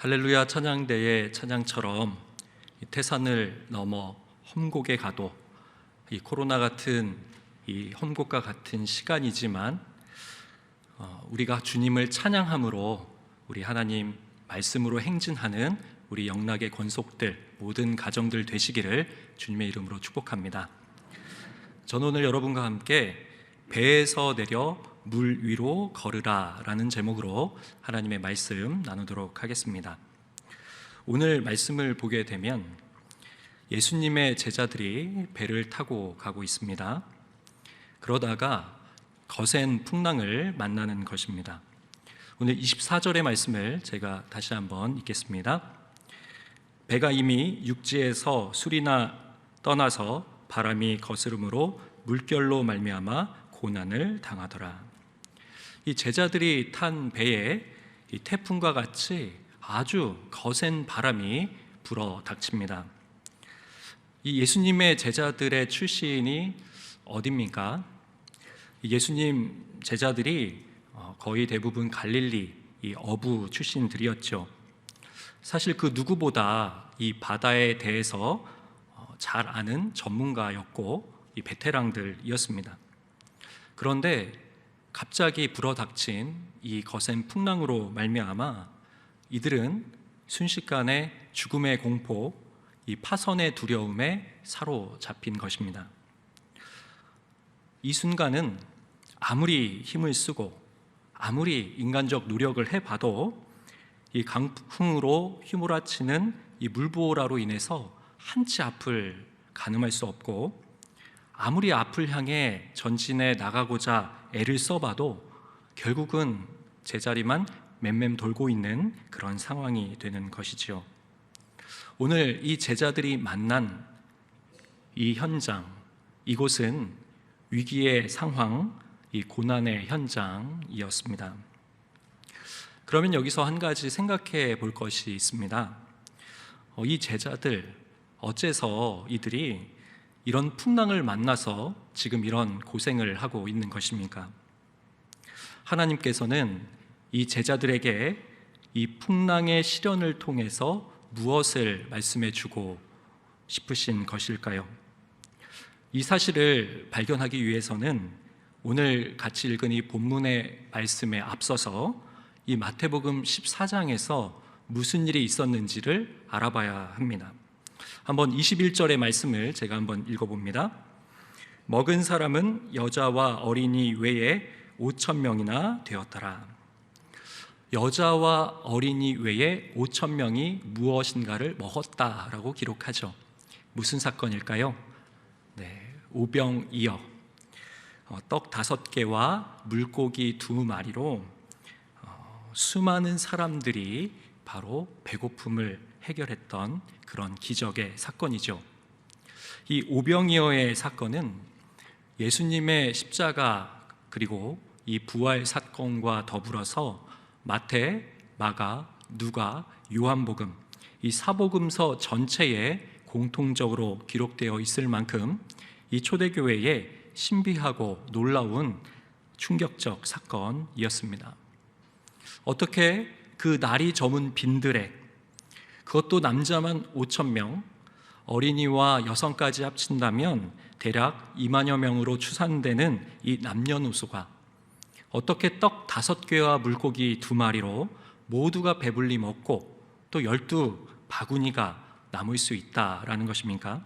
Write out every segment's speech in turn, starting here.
할렐루야 찬양대의 찬양처럼 태산을 넘어 험곡에 가도 이 코로나 같은 이 험곡과 같은 시간이지만 우리가 주님을 찬양함으로 우리 하나님 말씀으로 행진하는 우리 영락의 권속들 모든 가정들 되시기를 주님의 이름으로 축복합니다. 저는 오늘 여러분과 함께 배에서 내려 물 위로 걸으라 라는 제목으로 하나님의 말씀 나누도록 하겠습니다. 오늘 말씀을 보게 되면 예수님의 제자들이 배를 타고 가고 있습니다. 그러다가 거센 풍랑을 만나는 것입니다. 오늘 24절의 말씀을 제가 다시 한번 읽겠습니다. 배가 이미 육지에서 수리나 떠나서 바람이 거스름으로 물결로 말미암아 고난을 당하더라. 이 제자들이 탄 배에 이 태풍과 같이 아주 거센 바람이 불어 닥칩니다. 이 예수님의 제자들의 출신이 어디입니까? 예수님 제자들이 거의 대부분 갈릴리 이 어부 출신들이었죠. 사실 그 누구보다 이 바다에 대해서 잘 아는 전문가였고 이 베테랑들이었습니다. 그런데 갑자기 불어닥친 이 거센 풍랑으로 말미암아 이들은 순식간에 죽음의 공포, 이 파선의 두려움에 사로잡힌 것입니다. 이 순간은 아무리 힘을 쓰고 아무리 인간적 노력을 해봐도 이 강풍으로 휘몰아치는 이 물보라로 인해서 한치 앞을 가늠할 수 없고 아무리 앞을 향해 전진해 나가고자 애를 써봐도 결국은 제자리만 맴맴 돌고 있는 그런 상황이 되는 것이지요. 오늘 이 제자들이 만난 이 현장, 이곳은 위기의 상황, 이 고난의 현장이었습니다. 그러면 여기서 한 가지 생각해 볼 것이 있습니다. 이 제자들, 어째서 이들이 이런 풍랑을 만나서 지금 이런 고생을 하고 있는 것입니까? 하나님께서는 이 제자들에게 이 풍랑의 시련을 통해서 무엇을 말씀해 주고 싶으신 것일까요? 이 사실을 발견하기 위해서는 오늘 같이 읽은 이 본문의 말씀에 앞서서 이 마태복음 14장에서 무슨 일이 있었는지를 알아봐야 합니다. 한번 21절의 말씀을 제가 한번 읽어봅니다. 먹은 사람은 여자와 어린이 외에 5,000명이나 되었더라. 여자와 어린이 외에 5,000명이 무엇인가를 먹었다라고 기록하죠. 무슨 사건일까요? 오병이어 떡 5개와 물고기 2마리로 수많은 사람들이 바로 배고픔을 해결했던 그런 기적의 사건이죠. 이 오병이어의 사건은 예수님의 십자가 그리고 이 부활 사건과 더불어서 마태, 마가, 누가, 요한복음 이 사복음서 전체에 공통적으로 기록되어 있을 만큼 이 초대교회의 신비하고 놀라운 충격적 사건이었습니다. 어떻게 그 날이 저문 빈들에 그것도 남자만 5,000명, 어린이와 여성까지 합친다면 대략 2만여 명으로 추산되는 이 남녀노소가 어떻게 떡 5개와 물고기 2마리로 모두가 배불리 먹고 또 12바구니가 남을 수 있다라는 것입니까?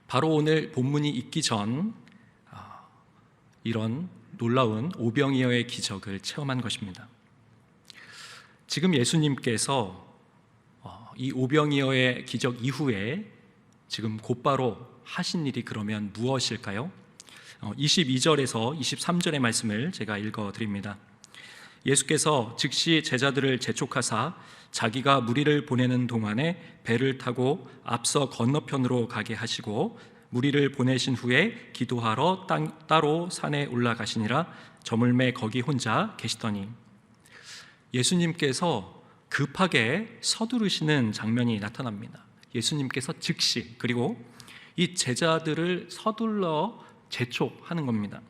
바로 오늘 본문이 있기 전 이런 놀라운 오병이어의 기적을 체험한 것입니다. 지금 예수님께서 이 오병이어의 기적 이후에 지금 곧바로 하신 일이 그러면 무엇일까요? 22절에서 23절의 말씀을 제가 읽어드립니다. 예수께서 즉시 제자들을 재촉하사 자기가 무리를 보내는 동안에 배를 타고 앞서 건너편으로 가게 하시고 무리를 보내신 후에 기도하러 따로 산에 올라가시니라. 저물매 거기 혼자 계시더니 예수님께서 급하게 서두르시는 장면이 나타납니다. 예수님께서 즉시 그리고 이 제자들을 서둘러 재촉하는 겁니다.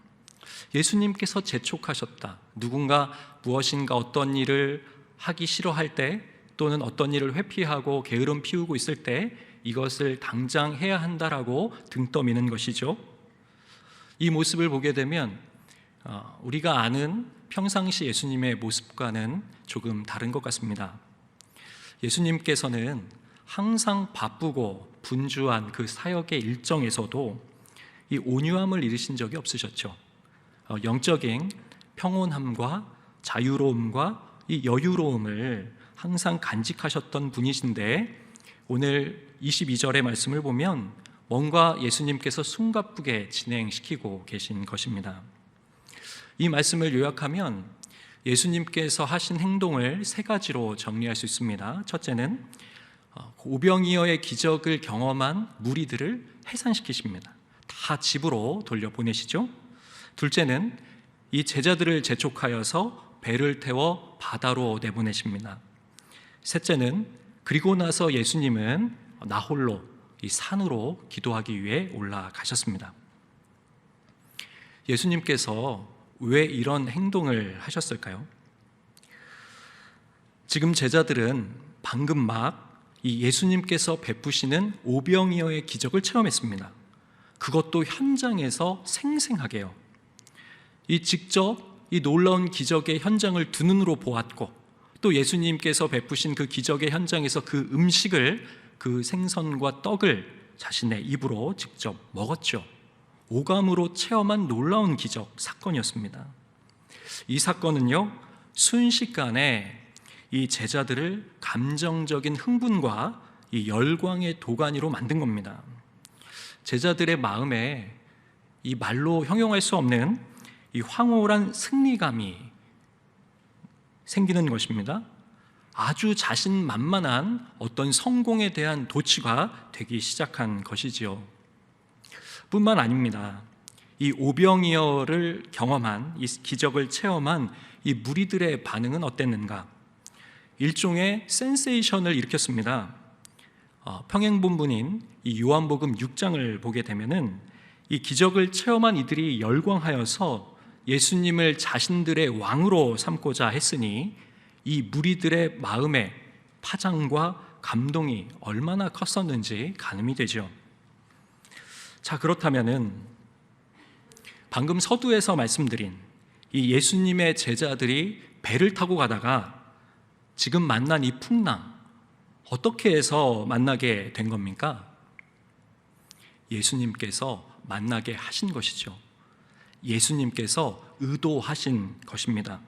예수님께서 재촉하셨다. 누군가 무엇인가 어떤 일을 하기 싫어할 때 또는 어떤 일을 회피하고 게으름 피우고 있을 때 이것을 당장 해야 한다라고 등 떠미는 것이죠. 이 모습을 보게 되면 우리가 아는 평상시 예수님의 모습과는 조금 다른 것 같습니다. 예수님께서는 항상 바쁘고 분주한 그 사역의 일정에서도 이 온유함을 잃으신 적이 없으셨죠. 영적인 평온함과 자유로움과 이 여유로움을 항상 간직하셨던 분이신데, 오늘 22절의 말씀을 보면 뭔가 예수님께서 숨가쁘게 진행시키고 계신 것입니다. 이 말씀을 요약하면 예수님께서 하신 행동을 세 가지로 정리할 수 있습니다. 첫째는 오병이어의 기적을 경험한 무리들을 해산시키십니다. 다 집으로 돌려보내시죠. 둘째는 이 제자들을 재촉하여서 배를 태워 바다로 내보내십니다. 셋째는 그리고 나서 예수님은 나홀로 이 산으로 기도하기 위해 올라가셨습니다. 예수님께서 왜 이런 행동을 하셨을까요? 지금 제자들은 방금 막 이 예수님께서 베푸시는 오병이어의 기적을 체험했습니다. 그것도 현장에서 생생하게요. 이 직접 이 놀라운 기적의 현장을 두 눈으로 보았고, 또 예수님께서 베푸신 그 기적의 현장에서 그 음식을, 그 생선과 떡을 자신의 입으로 직접 먹었죠. 오감으로 체험한 놀라운 기적 사건이었습니다. 이 사건은요, 순식간에 이 제자들을 감정적인 흥분과 이 열광의 도가니로 만든 겁니다. 제자들의 마음에 이 말로 형용할 수 없는 이 황홀한 승리감이 생기는 것입니다. 아주 자신만만한 어떤 성공에 대한 도취가 되기 시작한 것이지요. 뿐만 아닙니다. 이 오병이어를 경험한, 이 기적을 체험한 이 무리들의 반응은 어땠는가? 일종의 센세이션을 일으켰습니다. 평행본문인 이 요한복음 6장을 보게 되면은 이 기적을 체험한 이들이 열광하여서 예수님을 자신들의 왕으로 삼고자 했으니 이 무리들의 마음의 파장과 감동이 얼마나 컸었는지 가늠이 되죠. 자, 그렇다면은 방금 서두에서 말씀드린 이 예수님의 제자들이 배를 타고 가다가 지금 만난 이 풍랑, 어떻게 해서 만나게 된 겁니까? 예수님께서 만나게 하신 것이죠. 예수님께서 의도하신 것입니다.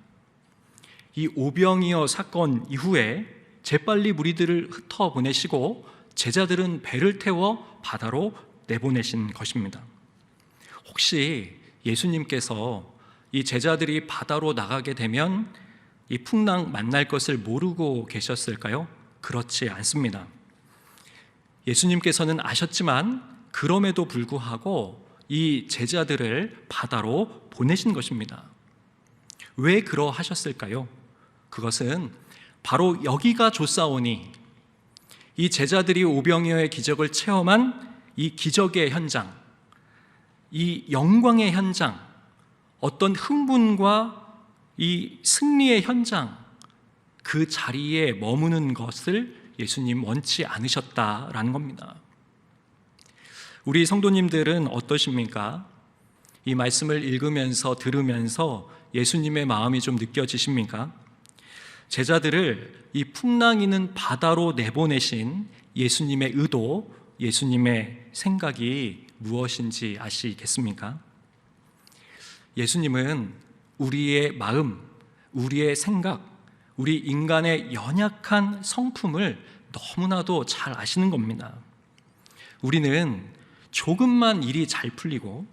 이 오병이어 사건 이후에 재빨리 무리들을 흩어보내시고 제자들은 배를 태워 바다로 내보내신 것입니다. 혹시 예수님께서 이 제자들이 바다로 나가게 되면 이 풍랑 만날 것을 모르고 계셨을까요? 그렇지 않습니다. 예수님께서는 아셨지만 그럼에도 불구하고 이 제자들을 바다로 보내신 것입니다. 왜 그러하셨을까요? 그것은 바로 여기가 좋사오니, 이 제자들이 오병이어의 기적을 체험한 이 기적의 현장, 이 영광의 현장, 어떤 흥분과 이 승리의 현장, 그 자리에 머무는 것을 예수님 원치 않으셨다라는 겁니다. 우리 성도님들은 어떠십니까? 이 말씀을 읽으면서 들으면서 예수님의 마음이 좀 느껴지십니까? 제자들을 이 풍랑이는 바다로 내보내신 예수님의 의도, 예수님의 생각이 무엇인지 아시겠습니까? 예수님은 우리의 마음, 우리의 생각, 우리 인간의 연약한 성품을 너무나도 잘 아시는 겁니다. 우리는 조금만 일이 잘 풀리고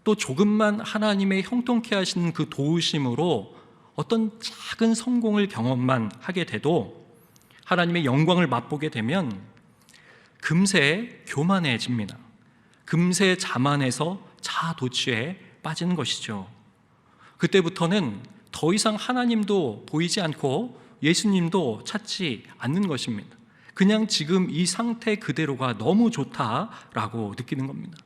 또 조금만 하나님의 형통케 하시는 그 도우심으로 어떤 작은 성공을 경험만 하게 돼도, 하나님의 영광을 맛보게 되면 금세 교만해집니다. 금세 자만해서 자아도취에 빠지는 것이죠. 그때부터는 더 이상 하나님도 보이지 않고 예수님도 찾지 않는 것입니다. 그냥 지금 이 상태 그대로가 너무 좋다라고 느끼는 겁니다.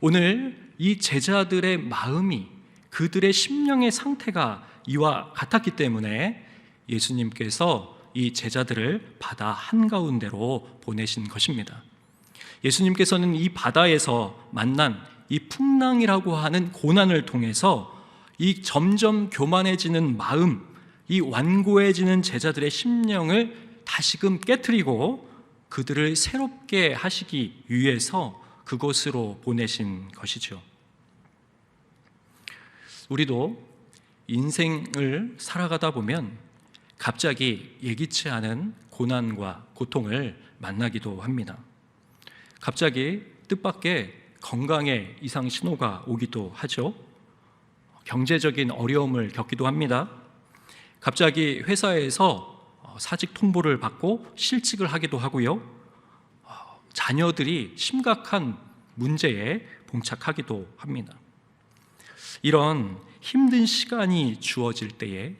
오늘 이 제자들의 마음이, 그들의 심령의 상태가 이와 같았기 때문에 예수님께서 이 제자들을 바다 한가운데로 보내신 것입니다. 예수님께서는 이 바다에서 만난 이 풍랑이라고 하는 고난을 통해서 이 점점 교만해지는 마음, 이 완고해지는 제자들의 심령을 다시금 깨트리고 그들을 새롭게 하시기 위해서 그곳으로 보내신 것이죠. 우리도 인생을 살아가다 보면 갑자기 예기치 않은 고난과 고통을 만나기도 합니다. 갑자기 뜻밖의 건강에 이상 신호가 오기도 하죠. 경제적인 어려움을 겪기도 합니다. 갑자기 회사에서 사직 통보를 받고 실직을 하기도 하고요. 자녀들이 심각한 문제에 봉착하기도 합니다. 이런 힘든 시간이 주어질 때에,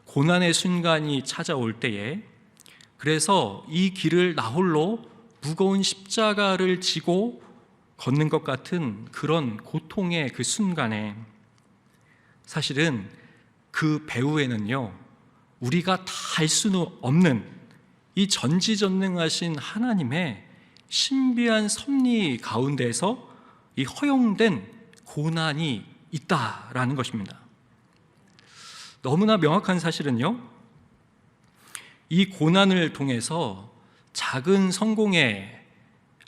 고난의 순간이 찾아올 때에, 그래서 이 길을 나 홀로 무거운 십자가를 지고 걷는 것 같은 그런 고통의 그 순간에 사실은 그 배후에는요, 우리가 다 알 수는 없는 이 전지전능하신 하나님의 신비한 섭리 가운데서 이 허용된 고난이 있다라는 것입니다. 너무나 명확한 사실은요, 이 고난을 통해서 작은 성공에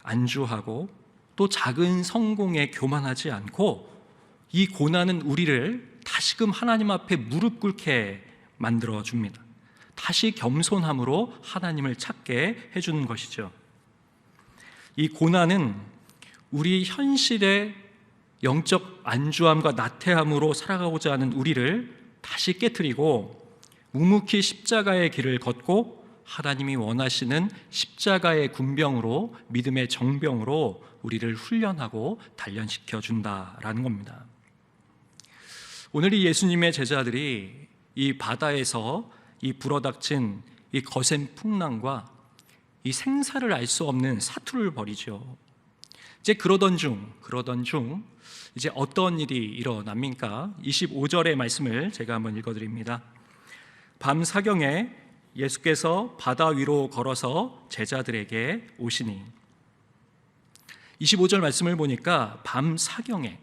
안주하고 또 작은 성공에 교만하지 않고 이 고난은 우리를 다시금 하나님 앞에 무릎 꿇게 만들어 줍니다. 다시 겸손함으로 하나님을 찾게 해주는 것이죠. 이 고난은 우리 현실의 영적 안주함과 나태함으로 살아가고자 하는 우리를 다시 깨트리고 묵묵히 십자가의 길을 걷고 하나님이 원하시는 십자가의 군병으로, 믿음의 정병으로 우리를 훈련하고 단련시켜 준다라는 겁니다. 오늘 이 예수님의 제자들이 이 바다에서 이 불어닥친 이 거센 풍랑과 이 생사를 알 수 없는 사투를 벌이죠. 이제 그러던 중 이제 어떤 일이 일어납니까? 25절의 말씀을 제가 한번 읽어드립니다. 밤 사경에 예수께서 바다 위로 걸어서 제자들에게 오시니, 25절 말씀을 보니까 밤 사경에,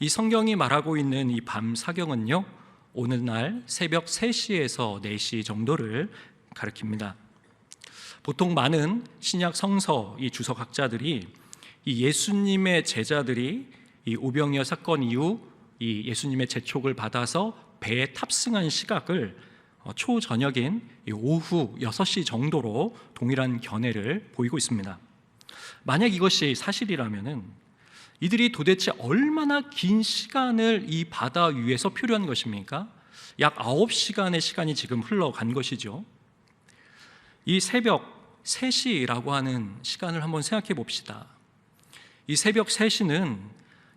이 성경이 말하고 있는 이 밤 사경은요, 오늘날 새벽 3시에서 4시 정도를 가리킵니다. 보통 많은 신약 성서 이 주석학자들이 이 예수님의 제자들이 이 오병이어 사건 이후 이 예수님의 재촉을 받아서 배에 탑승한 시각을 초저녁인 오후 6시 정도로 동일한 견해를 보이고 있습니다. 만약 이것이 사실이라면은 이들이 도대체 얼마나 긴 시간을 이 바다 위에서 표류한 것입니까? 약 9시간의 시간이 지금 흘러간 것이죠. 이 새벽 3시라고 하는 시간을 한번 생각해 봅시다. 이 새벽 3시는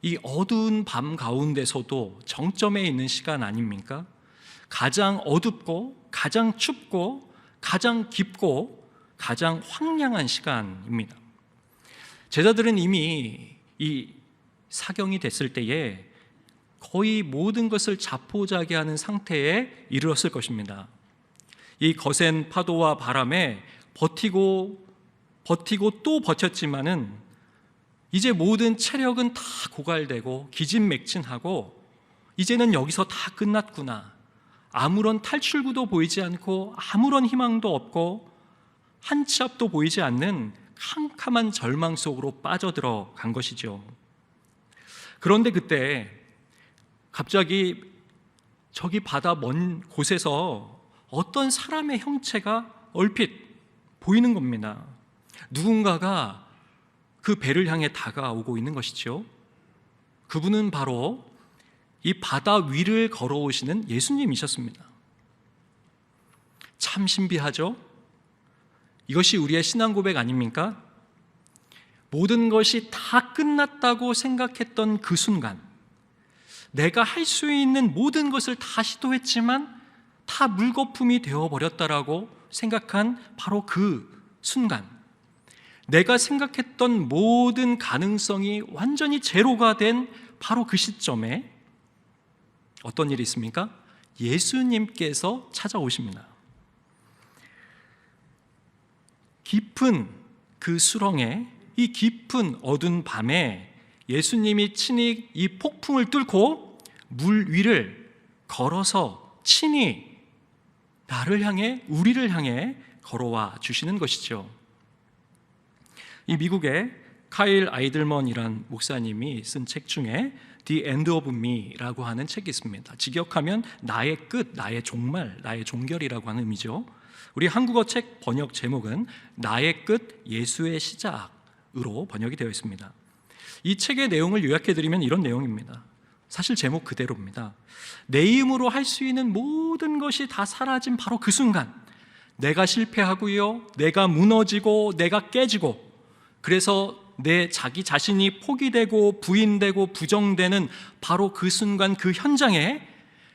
이 어두운 밤 가운데서도 정점에 있는 시간 아닙니까? 가장 어둡고 가장 춥고 가장 깊고 가장 황량한 시간입니다. 제자들은 이미 이 사경이 됐을 때에 거의 모든 것을 자포자기하는 상태에 이르렀을 것입니다. 이 거센 파도와 바람에 버티고 또 버텼지만은 이제 모든 체력은 다 고갈되고 기진맥진하고 이제는 여기서 다 끝났구나, 아무런 탈출구도 보이지 않고 아무런 희망도 없고 한 치 앞도 보이지 않는 캄캄한 절망 속으로 빠져들어 간 것이죠. 그런데 그때 갑자기 저기 바다 먼 곳에서 어떤 사람의 형체가 얼핏 보이는 겁니다. 누군가가 그 배를 향해 다가오고 있는 것이죠. 그분은 바로 이 바다 위를 걸어오시는 예수님이셨습니다. 참 신비하죠? 이것이 우리의 신앙 고백 아닙니까? 모든 것이 다 끝났다고 생각했던 그 순간, 내가 할 수 있는 모든 것을 다 시도했지만 다 물거품이 되어버렸다라고 생각한 바로 그 순간, 내가 생각했던 모든 가능성이 완전히 제로가 된 바로 그 시점에 어떤 일이 있습니까? 예수님께서 찾아오십니다. 깊은 그 수렁에, 이 깊은 어두운 밤에 예수님이 친히 이 폭풍을 뚫고 물 위를 걸어서 친히 나를 향해, 우리를 향해 걸어와 주시는 것이죠. 이 미국의 카일 아이들먼이란 목사님이 쓴 책 중에 The End of Me라고 하는 책이 있습니다. 직역하면 나의 끝, 나의 종말, 나의 종결이라고 하는 의미죠. 우리 한국어 책 번역 제목은 나의 끝, 예수의 시작으로 번역이 되어 있습니다. 이 책의 내용을 요약해드리면 이런 내용입니다. 사실 제목 그대로입니다. 내 힘으로 할 수 있는 모든 것이 다 사라진 바로 그 순간, 내가 실패하고요, 내가 무너지고 내가 깨지고, 그래서 내 자기 자신이 포기되고 부인되고 부정되는 바로 그 순간, 그 현장에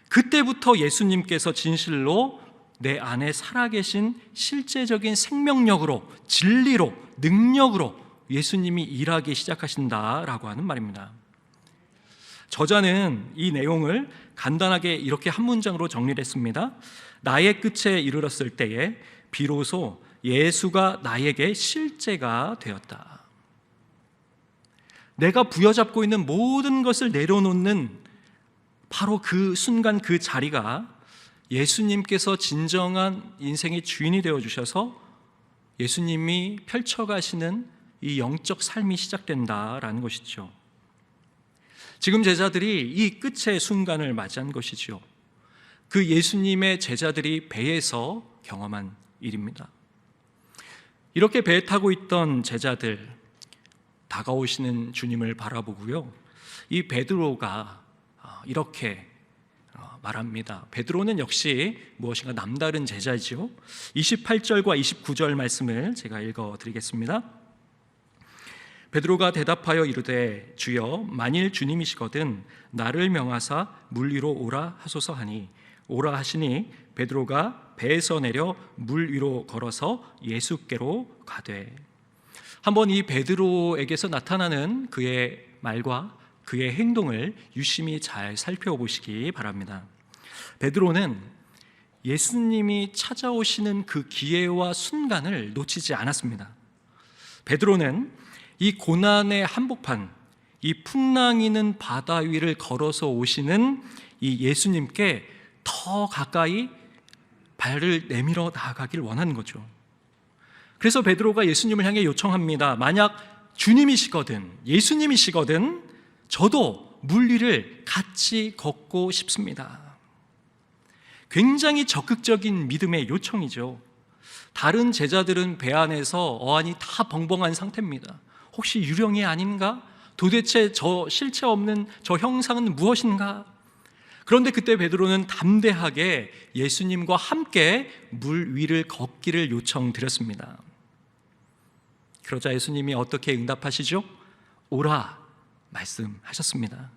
그때부터 예수님께서 진실로 내 안에 살아계신 실제적인 생명력으로, 진리로, 능력으로 예수님이 일하기 시작하신다라고 하는 말입니다. 저자는 이 내용을 간단하게 이렇게 한 문장으로 정리를 했습니다. 나의 끝에 이르렀을 때에 비로소 예수가 나에게 실제가 되었다. 내가 부여잡고 있는 모든 것을 내려놓는 바로 그 순간, 그 자리가 예수님께서 진정한 인생의 주인이 되어주셔서 예수님이 펼쳐가시는 이 영적 삶이 시작된다라는 것이죠. 지금 제자들이 이 끝의 순간을 맞이한 것이죠. 그 예수님의 제자들이 배에서 경험한 일입니다. 이렇게 배에 타고 있던 제자들, 다가오시는 주님을 바라보고요, 이 베드로가 이렇게 말합니다. 베드로는 역시 무엇인가 남다른 제자이죠. 28절과 29절 말씀을 제가 읽어드리겠습니다. 베드로가 대답하여 이르되 주여 만일 주님이시거든 나를 명하사 물 위로 오라 하소서 하니 오라 하시니 베드로가 배에서 내려 물 위로 걸어서 예수께로 가되. 한번 이 베드로에게서 나타나는 그의 말과 그의 행동을 유심히 잘 살펴보시기 바랍니다. 베드로는 예수님이 찾아오시는 그 기회와 순간을 놓치지 않았습니다. 베드로는 이 고난의 한복판, 이 풍랑이는 바다 위를 걸어서 오시는 이 예수님께 더 가까이 발을 내밀어 나아가길 원하는 거죠. 그래서 베드로가 예수님을 향해 요청합니다. 만약 주님이시거든, 예수님이시거든 저도 물 위를 같이 걷고 싶습니다. 굉장히 적극적인 믿음의 요청이죠. 다른 제자들은 배 안에서 어안이 다 벙벙한 상태입니다. 혹시 유령이 아닌가? 도대체 저 실체 없는 저 형상은 무엇인가? 그런데 그때 베드로는 담대하게 예수님과 함께 물 위를 걷기를 요청드렸습니다. 그러자 예수님이 어떻게 응답하시죠? 오라 말씀하셨습니다.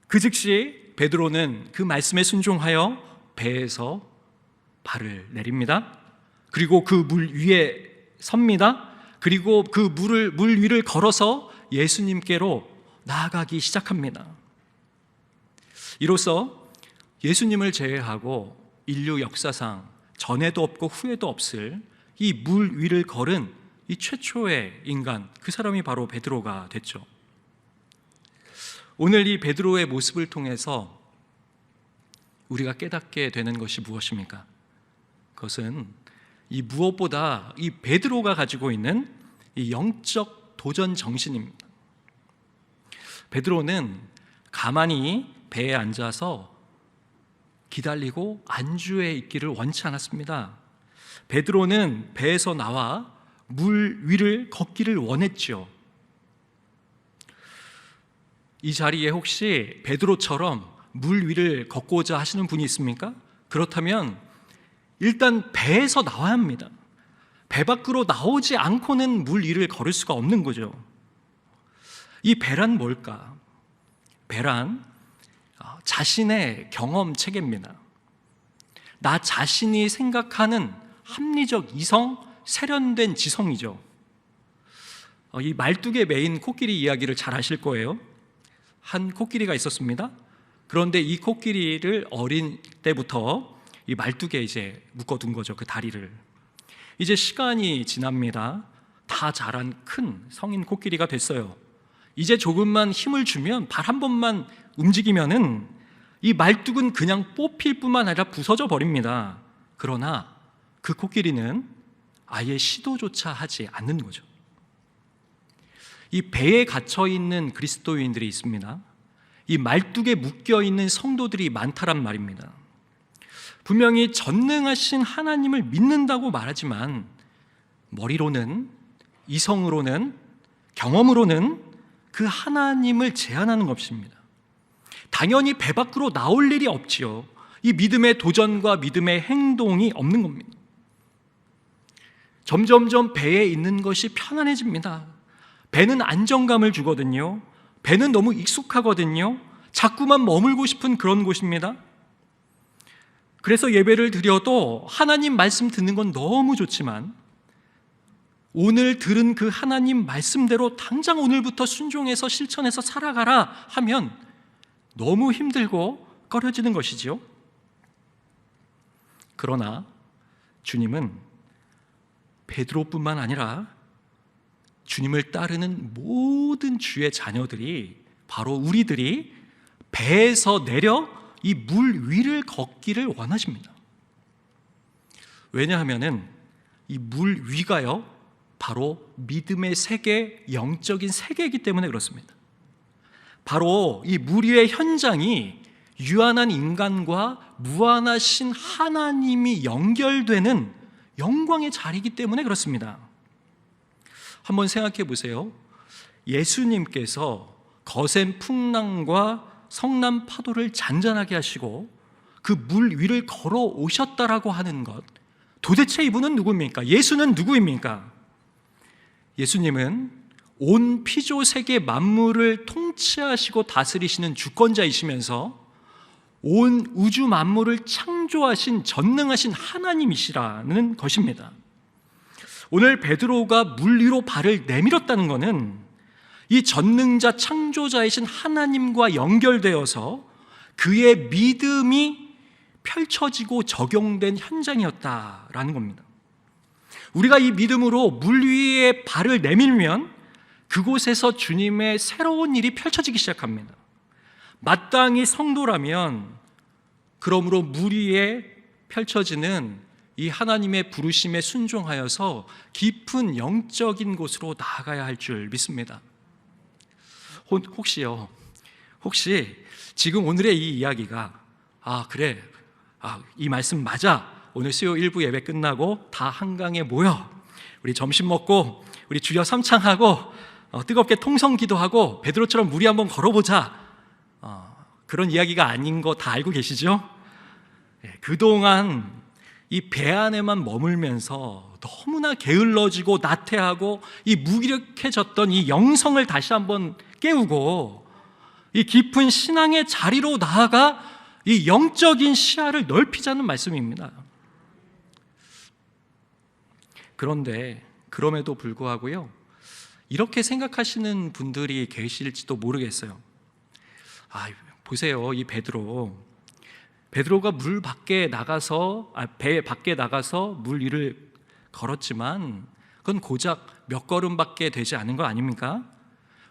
그 즉시 베드로는 그 말씀에 순종하여 배에서 발을 내립니다. 그리고 그 물 위에 섭니다. 그리고 그 물 위를 걸어서 예수님께로 나아가기 시작합니다. 이로써 예수님을 제외하고 인류 역사상 전에도 없고 후에도 없을 이 물 위를 걸은 이 최초의 인간, 그 사람이 바로 베드로가 됐죠. 오늘 이 베드로의 모습을 통해서 우리가 깨닫게 되는 것이 무엇입니까? 그것은 이 무엇보다 이 베드로가 가지고 있는 이 영적 도전 정신입니다. 베드로는 가만히 배에 앉아서 기다리고 안주해 있기를 원치 않았습니다. 베드로는 배에서 나와 물 위를 걷기를 원했죠. 이 자리에 혹시 베드로처럼 물 위를 걷고자 하시는 분이 있습니까? 그렇다면 일단 배에서 나와야 합니다. 배 밖으로 나오지 않고는 물 위를 걸을 수가 없는 거죠. 이 배란 뭘까? 배란 자신의 경험 체계입니다. 나 자신이 생각하는 합리적 이성, 세련된 지성이죠. 이 말뚝에 매인 코끼리 이야기를 잘 아실 거예요. 한 코끼리가 있었습니다. 그런데 이 코끼리를 어린 때부터 이 말뚝에 이제 묶어둔 거죠. 그 다리를. 이제 시간이 지납니다. 다 자란 큰 성인 코끼리가 됐어요. 이제 조금만 힘을 주면 발 한 번만 움직이면은 이 말뚝은 그냥 뽑힐 뿐만 아니라 부서져 버립니다. 그러나 그 코끼리는 아예 시도조차 하지 않는 거죠. 이 배에 갇혀 있는 그리스도인들이 있습니다. 이 말뚝에 묶여 있는 성도들이 많다란 말입니다. 분명히 전능하신 하나님을 믿는다고 말하지만 머리로는, 이성으로는, 경험으로는 그 하나님을 제한하는 것입니다. 당연히 배 밖으로 나올 일이 없지요. 이 믿음의 도전과 믿음의 행동이 없는 겁니다. 점점점 배에 있는 것이 편안해집니다. 배는 안정감을 주거든요. 배는 너무 익숙하거든요. 자꾸만 머물고 싶은 그런 곳입니다. 그래서 예배를 드려도 하나님 말씀 듣는 건 너무 좋지만 오늘 들은 그 하나님 말씀대로 당장 오늘부터 순종해서 실천해서 살아가라 하면 너무 힘들고 꺼려지는 것이지요. 그러나 주님은 베드로뿐만 아니라 주님을 따르는 모든 주의 자녀들이, 바로 우리들이 배에서 내려 이 물 위를 걷기를 원하십니다. 왜냐하면은 이 물 위가요, 바로 믿음의 세계, 영적인 세계이기 때문에 그렇습니다. 바로 이 물 위의 현장이 유한한 인간과 무한하신 하나님이 연결되는 영광의 자리이기 때문에 그렇습니다. 한번 생각해 보세요. 예수님께서 거센 풍랑과 성난 파도를 잔잔하게 하시고 그 물 위를 걸어 오셨다라고 하는 것, 도대체 이분은 누구입니까? 예수는 누구입니까? 예수님은 온 피조 세계 만물을 통치하시고 다스리시는 주권자이시면서 온 우주 만물을 창조하신 전능하신 하나님이시라는 것입니다. 오늘 베드로가 물 위로 발을 내밀었다는 것은 이 전능자 창조자이신 하나님과 연결되어서 그의 믿음이 펼쳐지고 적용된 현장이었다라는 겁니다. 우리가 이 믿음으로 물 위에 발을 내밀면 그곳에서 주님의 새로운 일이 펼쳐지기 시작합니다. 마땅히 성도라면 그러므로 물 위에 펼쳐지는 이 하나님의 부르심에 순종하여서 깊은 영적인 곳으로 나아가야 할 줄 믿습니다. 혹시 지금 오늘의 이 이야기가 이 말씀 맞아, 오늘 수요 1부 예배 끝나고 다 한강에 모여 우리 점심 먹고 우리 주여 삼창하고 뜨겁게 통성 기도하고 베드로처럼 물이 한번 걸어보자, 그런 이야기가 아닌 거 다 알고 계시죠? 그동안 이 배 안에만 머물면서 너무나 게을러지고 나태하고 이 무기력해졌던 이 영성을 다시 한번 깨우고 이 깊은 신앙의 자리로 나아가 이 영적인 시야를 넓히자는 말씀입니다. 그런데 그럼에도 불구하고요, 이렇게 생각하시는 분들이 계실지도 모르겠어요. 보세요, 이 베드로가 배 밖에 나가서 물 위를 걸었지만 그건 고작 몇 걸음밖에 되지 않은 거 아닙니까?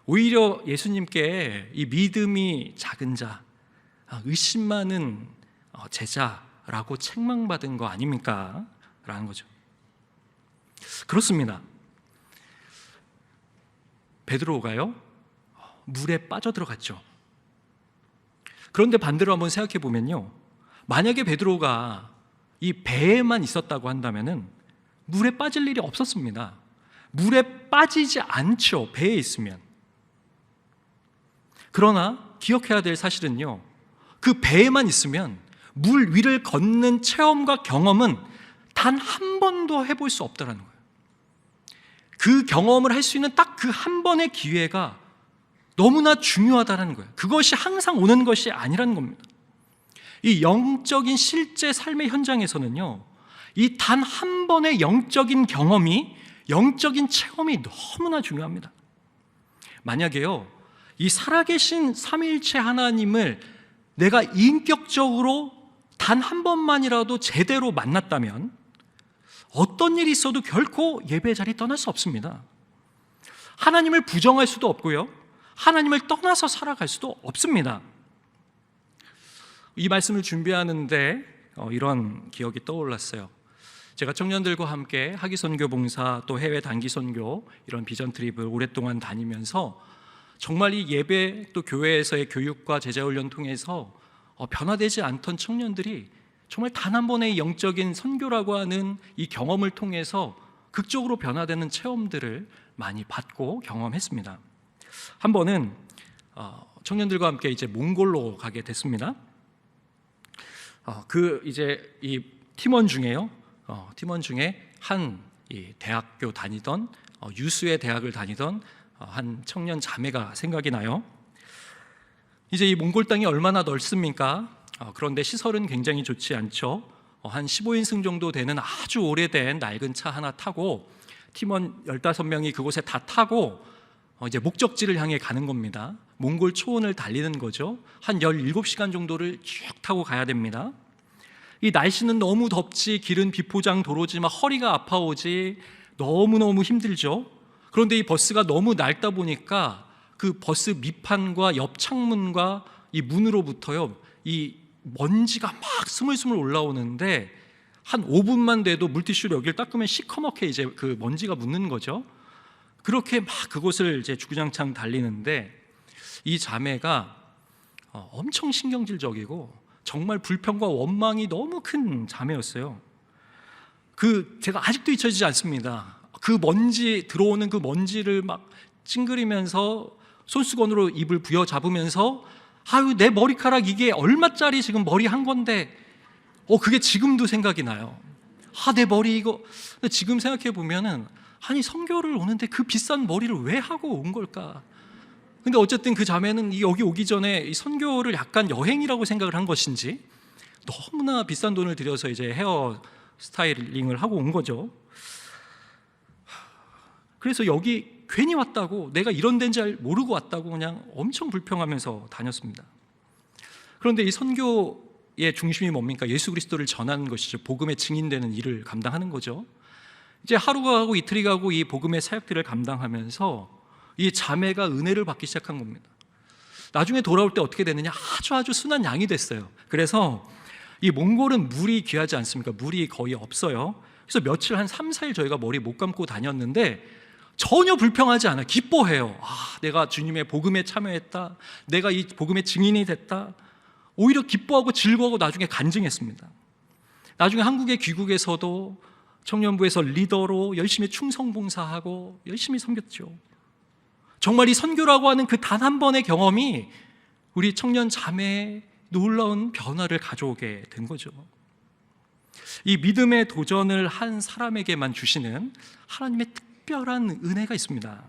오히려 예수님께 이 믿음이 작은 자, 의심 많은 제자라고 책망받은 거 아닙니까? 라는 거죠. 그렇습니다. 베드로가요, 물에 빠져들어갔죠. 그런데 반대로 한번 생각해 보면요, 만약에 베드로가 이 배에만 있었다고 한다면은 물에 빠질 일이 없었습니다. 물에 빠지지 않죠, 배에 있으면. 그러나 기억해야 될 사실은요, 그 배에만 있으면 물 위를 걷는 체험과 경험은 단 한 번도 해볼 수 없다는 거예요. 그 경험을 할 수 있는 딱 그 한 번의 기회가 너무나 중요하다는 거예요. 그것이 항상 오는 것이 아니라는 겁니다. 이 영적인 실제 삶의 현장에서는요, 이 단 한 번의 영적인 경험이, 영적인 체험이 너무나 중요합니다. 만약에요, 이 살아계신 삼위일체 하나님을 내가 인격적으로 단 한 번만이라도 제대로 만났다면 어떤 일이 있어도 결코 예배 자리 떠날 수 없습니다. 하나님을 부정할 수도 없고요, 하나님을 떠나서 살아갈 수도 없습니다. 이 말씀을 준비하는데 이런 기억이 떠올랐어요. 제가 청년들과 함께 학위선교 봉사, 또 해외 단기선교 이런 비전 트립을 오랫동안 다니면서 정말 이 예배 또 교회에서의 교육과 제자훈련 통해서 변화되지 않던 청년들이 정말 단 한 번의 영적인 선교라고 하는 이 경험을 통해서 극적으로 변화되는 체험들을 많이 받고 경험했습니다. 한 번은 청년들과 함께 이제 몽골로 가게 됐습니다. 이제 이 팀원 중에 한 이 대학교 다니던 유수의 대학을 다니던 한 청년 자매가 생각이 나요. 이제 이 몽골 땅이 얼마나 넓습니까? 그런데 시설은 굉장히 좋지 않죠. 한 15인승 정도 되는 아주 오래된 낡은 차 하나 타고 팀원 15명이 그곳에 다 타고 이제 목적지를 향해 가는 겁니다. 몽골 초원을 달리는 거죠. 한 17시간 정도를 쭉 타고 가야 됩니다. 이 날씨는 너무 덥지, 길은 비포장 도로지 막 허리가 아파오지, 너무너무 힘들죠. 그런데 이 버스가 너무 낡다 보니까 그 버스 밑판과 옆 창문과 이 문으로부터요, 이 먼지가 막 스물스물 올라오는데 한 5분만 돼도 물티슈로 여기를 닦으면 시커멓게 이제 그 먼지가 묻는 거죠. 그렇게 막 그곳을 이제 주구장창 달리는데 이 자매가 엄청 신경질적이고 정말 불평과 원망이 너무 큰 자매였어요. 제가 아직도 잊혀지지 않습니다. 그 먼지, 들어오는 그 먼지를 막 찡그리면서 손수건으로 입을 부여잡으면서 아유, 내 머리카락 이게 얼마짜리 지금 머리 한 건데 그게 지금도 생각이 나요. 내 머리 이거. 근데 지금 생각해 보면은 아니, 선교를 오는데 그 비싼 머리를 왜 하고 온 걸까? 근데 어쨌든 그 자매는 여기 오기 전에 이 선교를 약간 여행이라고 생각을 한 것인지 너무나 비싼 돈을 들여서 이제 헤어 스타일링을 하고 온 거죠. 그래서 여기 괜히 왔다고, 내가 이런 데인 줄 모르고 왔다고 그냥 엄청 불평하면서 다녔습니다. 그런데 이 선교의 중심이 뭡니까? 예수 그리스도를 전하는 것이죠. 복음의 증인되는 일을 감당하는 거죠. 이제 하루가 가고 이틀이 가고 이 복음의 사역들을 감당하면서 이 자매가 은혜를 받기 시작한 겁니다. 나중에 돌아올 때 어떻게 되느냐? 아주 순한 양이 됐어요. 그래서 이 몽골은 물이 귀하지 않습니까? 물이 거의 없어요. 그래서 며칠 한 3, 4일 저희가 머리 못 감고 다녔는데 전혀 불평하지 않아요. 기뻐해요. 내가 주님의 복음에 참여했다, 내가 이 복음의 증인이 됐다. 오히려 기뻐하고 즐거워하고 나중에 간증했습니다. 나중에 한국에 귀국해서도 청년부에서 리더로 열심히 충성봉사하고 열심히 섬겼죠. 정말 이 선교라고 하는 그 단 한 번의 경험이 우리 청년 자매의 놀라운 변화를 가져오게 된 거죠. 이 믿음의 도전을 한 사람에게만 주시는 하나님의 특별한 은혜가 있습니다.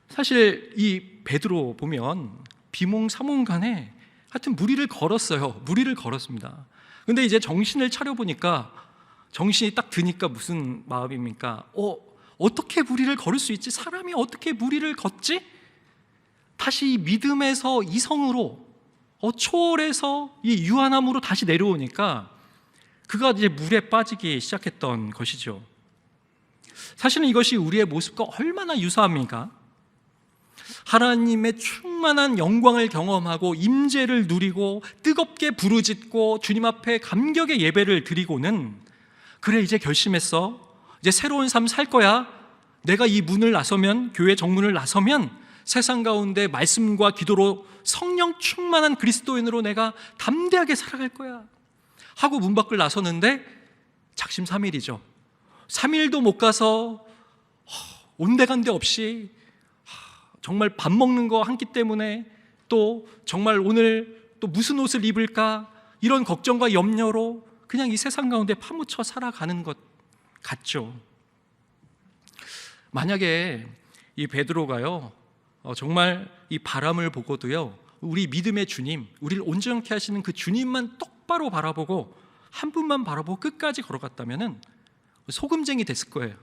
사실 이 베드로 보면 비몽사몽간에 하여튼 무리를 걸었습니다. 근데 이제 정신을 차려보니까, 정신이 딱 드니까 무슨 마음입니까? 어떻게 무리를 걸을 수 있지? 사람이 어떻게 무리를 걷지? 다시 이 믿음에서 이성으로 초월해서 이 유한함으로 다시 내려오니까 그가 이제 물에 빠지기 시작했던 것이죠. 사실은 이것이 우리의 모습과 얼마나 유사합니까? 하나님의 충만한 영광을 경험하고 임재를 누리고 뜨겁게 부르짖고 주님 앞에 감격의 예배를 드리고는 그래, 이제 결심했어, 이제 새로운 삶 살 거야, 내가 이 문을 나서면, 교회 정문을 나서면 세상 가운데 말씀과 기도로 성령 충만한 그리스도인으로 내가 담대하게 살아갈 거야 하고 문 밖을 나서는데 작심삼일이죠. 3일도 못 가서 온데간데 없이 정말 밥 먹는 거 한 끼 때문에, 또 정말 오늘 또 무슨 옷을 입을까, 이런 걱정과 염려로 그냥 이 세상 가운데 파묻혀 살아가는 것 같죠. 만약에 이 베드로가요, 정말 이 바람을 보고도요, 우리 믿음의 주님, 우리를 온전케 하시는 그 주님만 똑바로 바라보고 한 분만 바라보고 끝까지 걸어갔다면은 소금쟁이 됐을 거예요.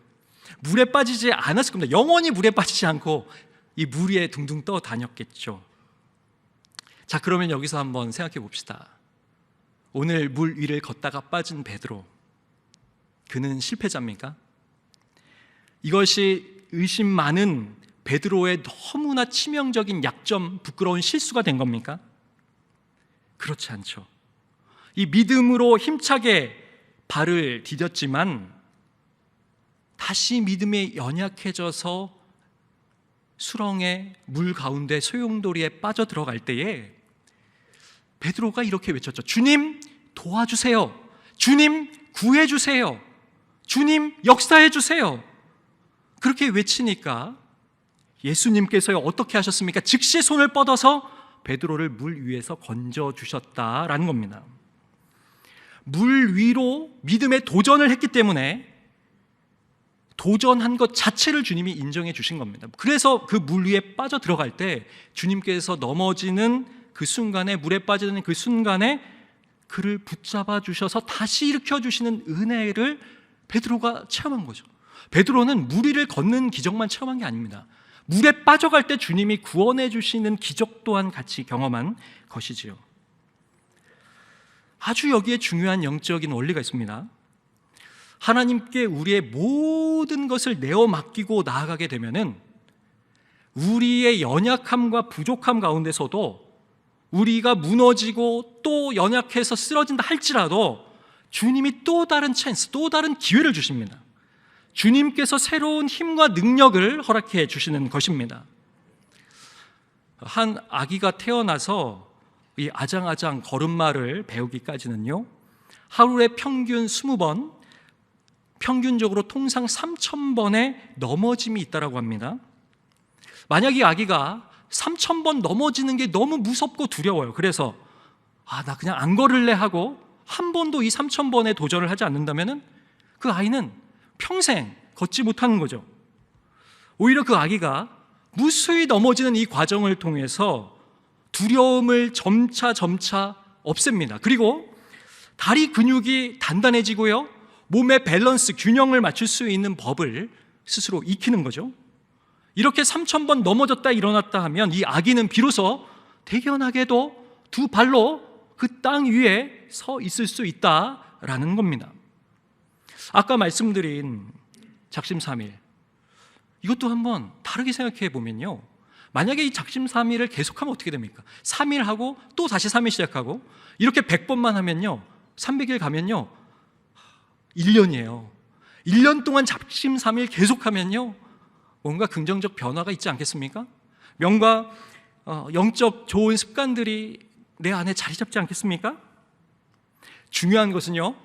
물에 빠지지 않았을 겁니다. 영원히 물에 빠지지 않고 이 물 위에 둥둥 떠 다녔겠죠. 자, 그러면 여기서 한번 생각해 봅시다. 오늘 물 위를 걷다가 빠진 베드로, 그는 실패자입니까? 이것이 의심 많은 베드로의 너무나 치명적인 약점, 부끄러운 실수가 된 겁니까? 그렇지 않죠. 이 믿음으로 힘차게 발을 디뎠지만 다시 믿음에 연약해져서 수렁의 물 가운데 소용돌이에 빠져 들어갈 때에 베드로가 이렇게 외쳤죠. 주님 도와주세요. 주님 구해주세요. 주님 역사해주세요. 그렇게 외치니까 예수님께서 어떻게 하셨습니까? 즉시 손을 뻗어서 베드로를 물 위에서 건져주셨다라는 겁니다. 물 위로 믿음의 도전을 했기 때문에 도전한 것 자체를 주님이 인정해 주신 겁니다. 그래서 그 물 위에 빠져 들어갈 때 주님께서 넘어지는 그 순간에, 물에 빠지는 그 순간에 그를 붙잡아 주셔서 다시 일으켜 주시는 은혜를 베드로가 체험한 거죠. 베드로는 물 위를 걷는 기적만 체험한 게 아닙니다. 물에 빠져갈 때 주님이 구원해 주시는 기적 또한 같이 경험한 것이지요. 아주 여기에 중요한 영적인 원리가 있습니다. 하나님께 우리의 모든 것을 내어 맡기고 나아가게 되면은 우리의 연약함과 부족함 가운데서도 우리가 무너지고 또 연약해서 쓰러진다 할지라도 주님이 또 다른 찬스, 또 다른 기회를 주십니다. 주님께서 새로운 힘과 능력을 허락해 주시는 것입니다. 한 아기가 태어나서 이 아장아장 걸음마를 배우기까지는요, 하루에 평균 20번, 평균적으로 통상 3,000번의 넘어짐이 있다고 합니다. 만약 이 아기가 3,000번 넘어지는 게 너무 무섭고 두려워요. 그래서 나 그냥 안 걸을래 하고 한 번도 이 3,000번에 도전을 하지 않는다면 그 아이는 평생 걷지 못하는 거죠. 오히려 그 아기가 무수히 넘어지는 이 과정을 통해서 두려움을 점차 없앱니다. 그리고 다리 근육이 단단해지고요, 몸의 밸런스, 균형을 맞출 수 있는 법을 스스로 익히는 거죠. 이렇게 3,000번 넘어졌다 일어났다 하면 이 아기는 비로소 대견하게도 두 발로 그 땅 위에 서 있을 수 있다라는 겁니다. 아까 말씀드린 작심삼일, 이것도 한번 다르게 생각해 보면요, 만약에 이 작심삼일을 계속하면 어떻게 됩니까? 3일 하고 또 다시 3일 시작하고 이렇게 100번만 하면요, 300일 가면요 1년이에요. 1년 동안 작심삼일 계속하면요 뭔가 긍정적 변화가 있지 않겠습니까? 명과 영적 좋은 습관들이 내 안에 자리 잡지 않겠습니까? 중요한 것은요,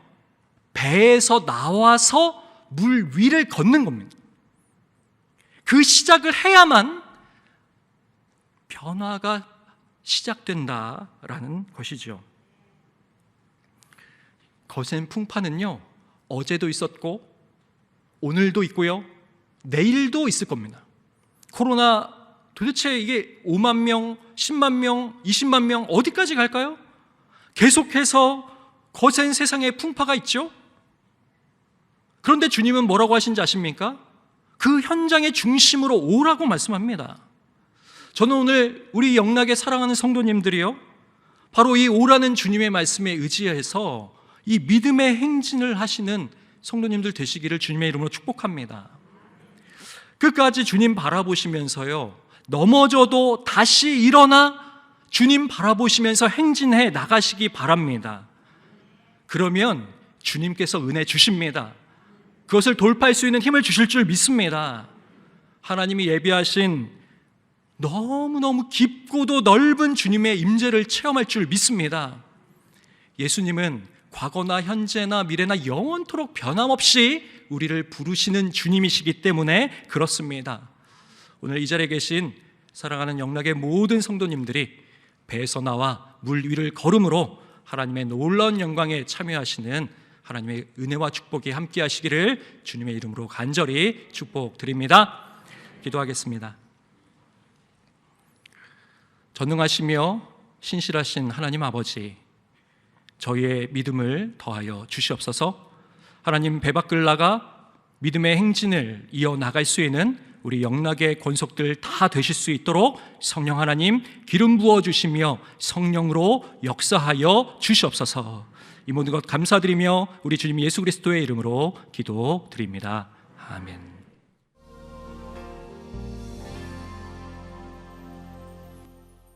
배에서 나와서 물 위를 걷는 겁니다. 그 시작을 해야만 변화가 시작된다라는 것이죠. 거센 풍파는요, 어제도 있었고 오늘도 있고요, 내일도 있을 겁니다. 코로나 도대체 이게 5만 명, 10만 명, 20만 명 어디까지 갈까요? 계속해서 거센 세상에 풍파가 있죠. 그런데 주님은 뭐라고 하신지 아십니까? 그 현장의 중심으로 오라고 말씀합니다. 저는 오늘 우리 영락에 사랑하는 성도님들이요, 바로 이 오라는 주님의 말씀에 의지해서 이 믿음의 행진을 하시는 성도님들 되시기를 주님의 이름으로 축복합니다. 끝까지 주님 바라보시면서요, 넘어져도 다시 일어나 주님 바라보시면서 행진해 나가시기 바랍니다. 그러면 주님께서 은혜 주십니다. 그것을 돌파할 수 있는 힘을 주실 줄 믿습니다. 하나님이 예비하신 너무너무 깊고도 넓은 주님의 임재를 체험할 줄 믿습니다. 예수님은 과거나 현재나 미래나 영원토록 변함없이 우리를 부르시는 주님이시기 때문에 그렇습니다. 오늘 이 자리에 계신 사랑하는 영락의 모든 성도님들이 배에서 나와 물 위를 걸음으로 하나님의 놀라운 영광에 참여하시는 하나님의 은혜와 축복이 함께 하시기를 주님의 이름으로 간절히 축복드립니다. 기도하겠습니다. 전능하시며 신실하신 하나님 아버지, 저희의 믿음을 더하여 주시옵소서. 하나님, 배 밖을 나가 믿음의 행진을 이어나갈 수 있는 우리 영락의 권속들 다 되실 수 있도록 성령 하나님 기름 부어 주시며 성령으로 역사하여 주시옵소서. 이 모든 것 감사드리며 우리 주님 예수 그리스도의 이름으로 기도드립니다. 아멘.